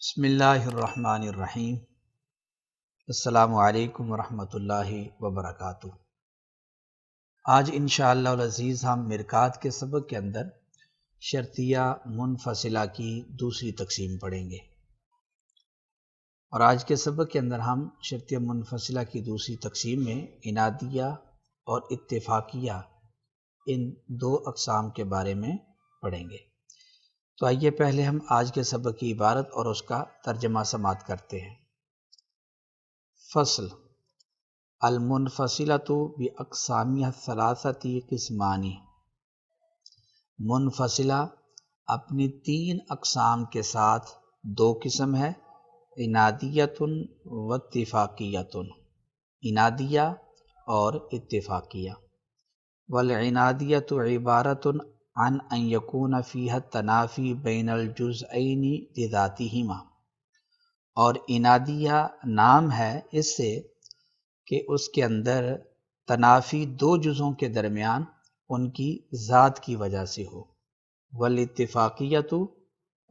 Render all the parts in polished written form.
بسم اللہ الرحمن الرحیم۔ السلام علیکم ورحمۃ اللہ وبرکاتہ۔ آج انشاءاللہ العزیز ہم مرکات کے سبق کے اندر شرطیہ منفصلہ کی دوسری تقسیم پڑھیں گے، اور آج کے سبق کے اندر ہم شرطیہ منفصلہ کی دوسری تقسیم میں انادیہ اور اتفاقیہ ان دو اقسام کے بارے میں پڑھیں گے۔ تو آئیے پہلے ہم آج کے سبق کی عبارت اور اس کا ترجمہ سماعت کرتے ہیں۔ فصل: المنفصلۃ باقسامها الثلاثۃ قسمان۔ منفصلہ اپنی تین اقسام کے ساتھ دو قسم ہے، انادیۃ و اتفاقیۃ، انادیہ اور اتفاقیہ۔ والعنادیۃ عبارۃ عن ان یکون فیہا التنافی بین الجزئین لذاتہما، اور انادیہ نام ہے اس سے کہ اس کے اندر تنافی دو جزوں کے درمیان ان کی ذات کی وجہ سے ہو۔ والاتفاقیۃ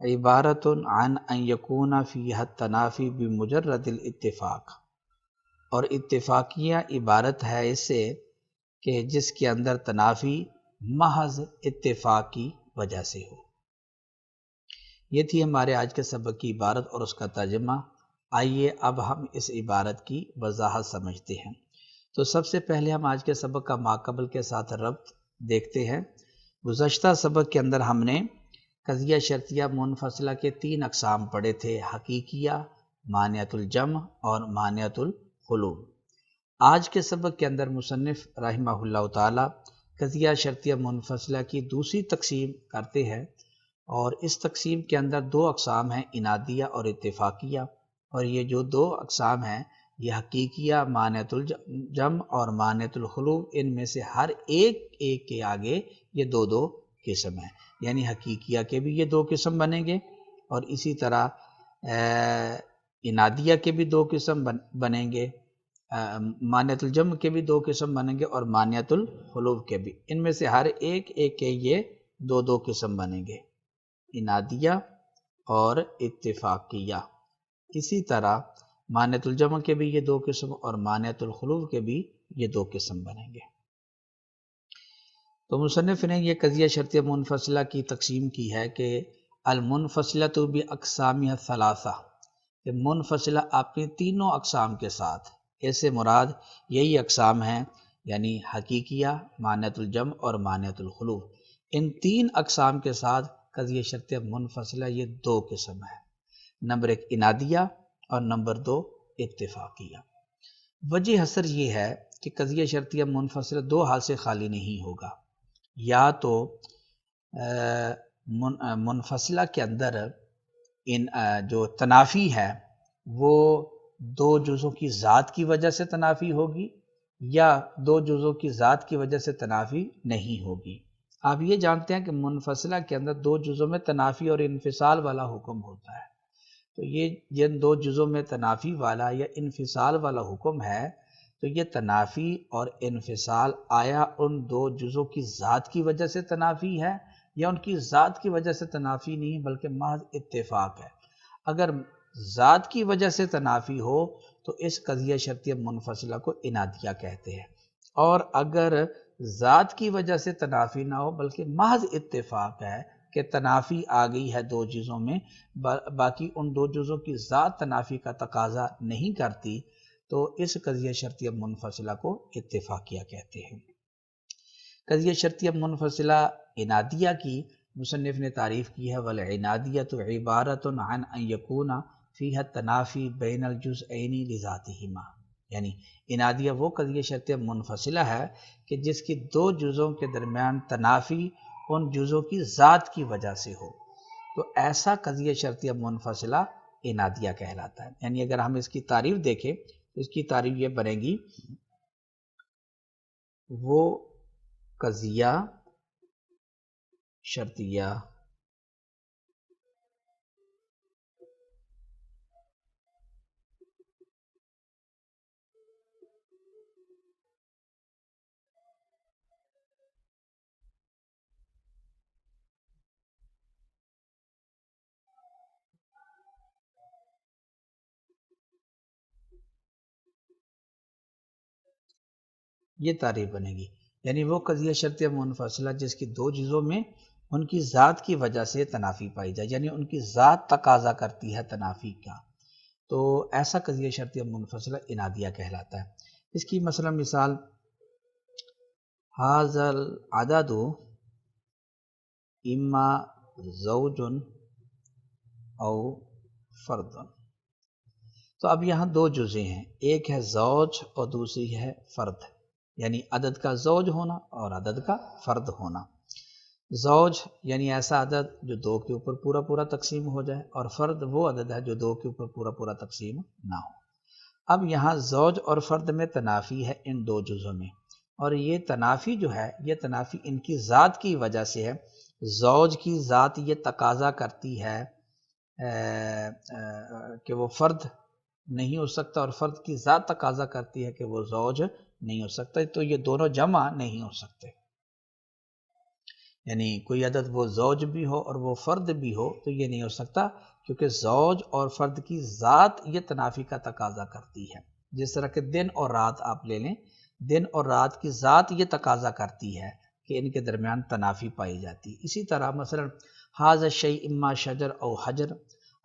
عبارۃ عن ان یکون فیہا التنافی بمجرد الاتفاق، اور اتفاقیہ عبارت ہے اس سے کہ جس کے اندر تنافی محض اتفاق کی وجہ سے ہو۔ یہ تھی ہمارے آج کے سبق کی عبارت اور اس کا ترجمہ۔ آئیے اب ہم اس عبارت کی وضاحت سمجھتے ہیں۔ تو سب سے پہلے ہم آج کے سبق کا ماقبل کے ساتھ ربط دیکھتے ہیں۔ گزشتہ سبق کے اندر ہم نے قضیہ شرطیہ منفصلہ کے تین اقسام پڑھے تھے، حقیقیہ، مانعۃ الجمع اور مانعۃ الخلو۔ آج کے سبق کے اندر مصنف رحمہ اللہ تعالی قضیہ شرطیہ منفصلہ کی دوسری تقسیم کرتے ہیں، اور اس تقسیم کے اندر دو اقسام ہیں، انادیہ اور اتفاقیہ، اور یہ جو دو اقسام ہیں یہ حقیقیہ، مانعۃ الجمع اور مانعۃ الخلو، ان میں سے ہر ایک کے آگے یہ دو دو قسم ہیں، یعنی حقیقیہ کے بھی یہ دو قسم بنیں گے، اور اسی طرح انادیہ کے بھی دو قسم بنیں گے، مانعۃ الجمع کے بھی دو قسم بنیں گے، اور مانعۃ الخلو کے بھی، ان میں سے ہر ایک کے یہ دو دو قسم بنیں گے، انادیہ اور اتفاقیہ۔ اسی طرح مانعۃ الجمع کے بھی یہ دو قسم اور مانعۃ الخلو کے بھی یہ دو قسم بنیں گے۔ تو مصنف نے یہ قضیہ شرطیہ منفصلہ کی تقسیم کی ہے کہ المنفصلۃ باقسامها الثلاثہ، کہ منفصلہ اپنی تینوں اقسام کے ساتھ، ایسے مراد یہی اقسام ہیں، یعنی حقیقیہ، مانعۃ الجمع اور مانعۃ الخلو، ان تین اقسام کے ساتھ قضیہ شرطیہ منفصلہ یہ دو قسم ہے، نمبر ایک انادیہ اور نمبر دو اتفاقیہ۔ وجہ حسر یہ ہے کہ قضیہ شرطیہ منفصلہ دو حال سے خالی نہیں ہوگا، یا تو منفصلہ کے اندر ان جو تنافی ہے وہ دو جزوں کی ذات کی وجہ سے تنافی ہوگی، یا دو جزوں کی ذات کی وجہ سے تنافی نہیں ہوگی۔ آپ یہ جانتے ہیں کہ منفصلہ کے اندر دو جزوں میں تنافی اور انفصال والا حکم ہوتا ہے، تو یہ جن دو جزوں میں تنافی والا یا انفصال والا حکم ہے، تو یہ تنافی اور انفصال آیا ان دو جزوں کی ذات کی وجہ سے تنافی ہے، یا ان کی ذات کی وجہ سے تنافی نہیں بلکہ محض اتفاق ہے؟ اگر ذات کی وجہ سے تنافی ہو تو اس قضیہ شرطیہ منفصلہ کو انادیہ کہتے ہیں، اور اگر ذات کی وجہ سے تنافی نہ ہو بلکہ محض اتفاق ہے کہ تنافی آ گئی ہے دو جزوں میں، باقی ان دو جزوں کی ذات تنافی کا تقاضا نہیں کرتی، تو اس قضیہ شرطیہ منفصلہ کو اتفاقیہ کہتے ہیں۔ قضیہ شرطیہ منفصلہ انادیہ کی مصنف نے تعریف کی ہے، والعنادیۃ عبارۃ عن ان یکون فیہا التنافی بین الجزئین لذاتہما، یعنی انادیہ وہ قضیہ شرطیہ منفصلہ ہے کہ جس کی دو جزوں کے درمیان تنافی ان جزوں کی ذات کی وجہ سے ہو، تو ایسا قضیہ شرطیہ منفصلہ انادیہ کہلاتا ہے۔ یعنی اگر ہم اس کی تعریف دیکھیں تو اس کی تعریف یہ بنے گی، وہ قضیہ شرطیہ یہ تعریف بنے گی، یعنی وہ قضیہ شرطیہ منفصلہ جس کی دو جزوں میں ان کی ذات کی وجہ سے تنافی پائی جائے، یعنی ان کی ذات تقاضا کرتی ہے تنافی کا، تو ایسا قضیہ شرطیہ منفصلہ انادیہ کہلاتا ہے۔ اس کی مثلا مثال ھذا العدد اما زوج او فرد، تو اب یہاں دو جزیں ہیں، ایک ہے زوج اور دوسری ہے فرد، یعنی عدد کا زوج ہونا اور عدد کا فرد ہونا۔ زوج یعنی ایسا عدد جو دو کے اوپر پورا پورا تقسیم ہو جائے، اور فرد وہ عدد ہے جو دو کے اوپر پورا پورا تقسیم نہ ہو۔ اب یہاں زوج اور فرد میں تنافی ہے ان دو جزوں میں، اور یہ تنافی جو ہے یہ تنافی ان کی ذات کی وجہ سے ہے۔ زوج کی ذات یہ تقاضا کرتی ہے کہ وہ فرد نہیں ہو سکتا، اور فرد کی ذات تقاضا کرتی ہے کہ وہ زوج نہیں ہو سکتا، تو یہ دونوں جمع نہیں ہو سکتے، یعنی کوئی عدد وہ زوج بھی ہو اور وہ فرد بھی ہو تو یہ نہیں ہو سکتا، کیونکہ زوج اور فرد کی ذات یہ تنافی کا تقاضا کرتی ہے۔ جس طرح کہ دن اور رات آپ لے لیں، دن اور رات کی ذات یہ تقاضا کرتی ہے کہ ان کے درمیان تنافی پائی جاتی ہے۔ اسی طرح مثلا ھذا الشیء اما شجر او حجر،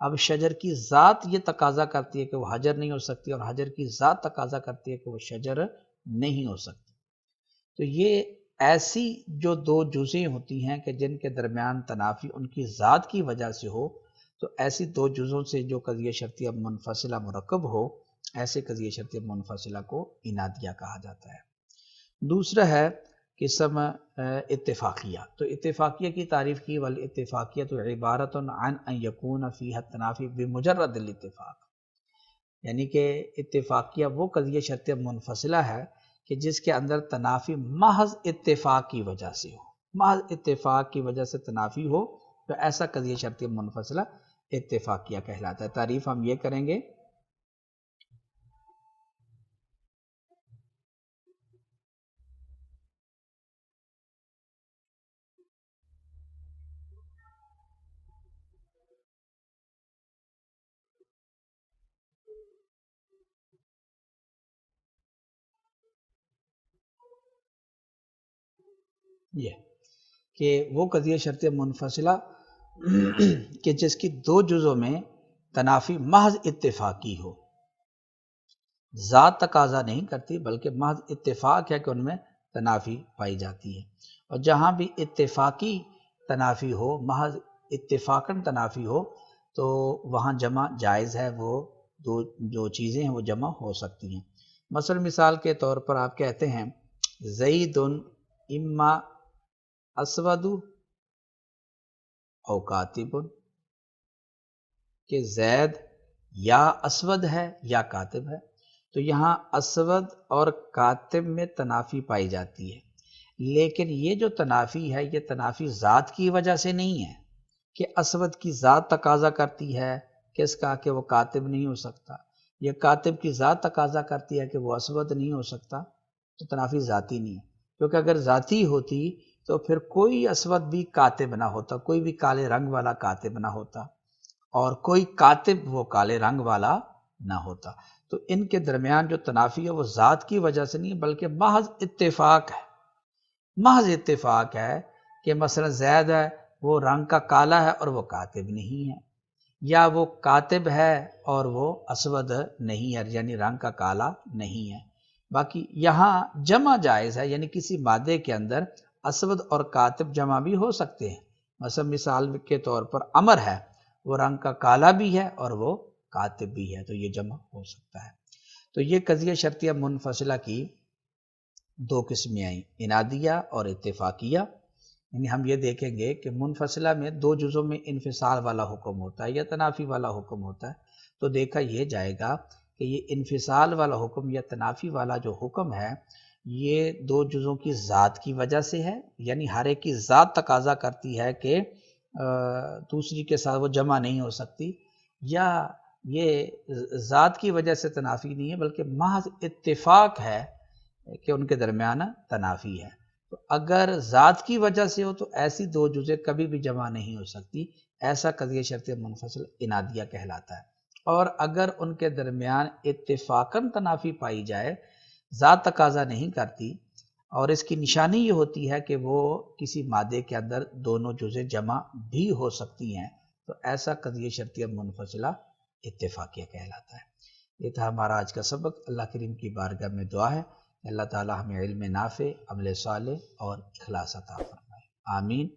اب شجر کی ذات یہ تقاضا کرتی ہے کہ وہ حجر نہیں ہو سکتی، اور حجر کی ذات تقاضا کرتی ہے کہ وہ شجر نہیں ہو سکتی۔ تو یہ ایسی جو دو جزیں ہوتی ہیں کہ جن کے درمیان تنافی ان کی ذات کی وجہ سے ہو، تو ایسی دو جزوں سے جو قضیہ شرطیہ منفصلہ مرکب ہو، ایسے قضیہ شرطیہ منفصلہ کو انادیہ کہا جاتا ہے۔ دوسرا ہے قسم اتفاقیہ، تو اتفاقیہ کی تعریف کی، والاتفاقیہ تو عبارت عن ان یکون فیہا التنافی بمجرد الاتفاق، یعنی کہ اتفاقیہ وہ قضیہ شرطیہ منفصلہ ہے کہ جس کے اندر تنافی محض اتفاق کی وجہ سے ہو، محض اتفاق کی وجہ سے تنافی ہو، تو ایسا قضیہ شرطیہ منفصلہ اتفاقیہ کہلاتا ہے۔ تعریف ہم یہ کریں گے یہ کہ وہ قضیہ شرطیہ منفصلہ کہ جس کی دو جزوں میں تنافی محض اتفاقی ہو، ذات تقاضا نہیں کرتی بلکہ محض اتفاق ہے کہ ان میں تنافی پائی جاتی ہے، اور جہاں بھی اتفاقی تنافی ہو، محض اتفاقاً تنافی ہو، تو وہاں جمع جائز ہے، وہ دو جو چیزیں ہیں وہ جمع ہو سکتی ہیں۔ مثلا مثال کے طور پر آپ کہتے ہیں زید اما اسود او کاتب، کہ زید یا اسود ہے یا کاتب ہے، تو یہاں اسود اور کاتب میں تنافی پائی جاتی ہے، لیکن یہ جو تنافی ہے یہ تنافی ذات کی وجہ سے نہیں ہے کہ اسود کی ذات تقاضا کرتی ہے کس کا کہ وہ کاتب نہیں ہو سکتا، یا کاتب کی ذات تقاضا کرتی ہے کہ وہ اسود نہیں ہو سکتا، تو تنافی ذاتی نہیں ہے، کیونکہ اگر ذاتی ہوتی تو پھر کوئی اسود بھی کاتب نہ ہوتا، کوئی بھی کالے رنگ والا کاتب نہ ہوتا، اور کوئی کاتب وہ کالے رنگ والا نہ ہوتا۔ تو ان کے درمیان جو تنافی ہے وہ ذات کی وجہ سے نہیں بلکہ محض اتفاق ہے، محض اتفاق ہے کہ مثلا زید ہے وہ رنگ کا کالا ہے اور وہ کاتب نہیں ہے، یا وہ کاتب ہے اور وہ اسود نہیں ہے، یعنی رنگ کا کالا نہیں ہے۔ باقی یہاں جمع جائز ہے، یعنی کسی مادے کے اندر اسود اور کاتب جمع بھی ہو سکتے ہیں، مثلا مثال کے طور پر عمر ہے، وہ رنگ کا کالا بھی ہے اور وہ کاتب بھی ہے، تو یہ جمع ہو سکتا ہے۔ تو یہ قضیہ شرطیہ منفصلہ کی دو قسمیں آئیں، انادیہ اور اتفاقیہ، یعنی ہم یہ دیکھیں گے کہ منفصلہ میں دو جزوں میں انفصال والا حکم ہوتا ہے یا تنافی والا حکم ہوتا ہے، تو دیکھا یہ جائے گا کہ یہ انفصال والا حکم یا تنافی والا جو حکم ہے یہ دو جزوں کی ذات کی وجہ سے ہے، یعنی ہر ایک کی ذات تقاضا کرتی ہے کہ دوسری کے ساتھ وہ جمع نہیں ہو سکتی، یا یہ ذات کی وجہ سے تنافی نہیں ہے بلکہ محض اتفاق ہے کہ ان کے درمیان تنافی ہے۔ تو اگر ذات کی وجہ سے ہو تو ایسی دو جزیں کبھی بھی جمع نہیں ہو سکتی، ایسا قضیہ شرطیہ منفصل انادیہ کہلاتا ہے۔ اور اگر ان کے درمیان اتفاقاً تنافی پائی جائے، ذات تقاضا نہیں کرتی، اور اس کی نشانی یہ ہوتی ہے کہ وہ کسی مادے کے اندر دونوں جزء جمع بھی ہو سکتی ہیں، تو ایسا قضیہ شرطیہ منفصلہ اتفاقیہ کہلاتا ہے۔ یہ تھا ہمارا آج کا سبق۔ اللہ کریم کی بارگاہ میں دعا ہے کہ اللہ تعالی ہمیں علم نافع، عمل صالح اور اخلاص عطا فرمائے، آمین۔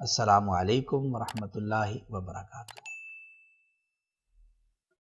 السلام علیکم ورحمۃ اللہ وبرکاتہ۔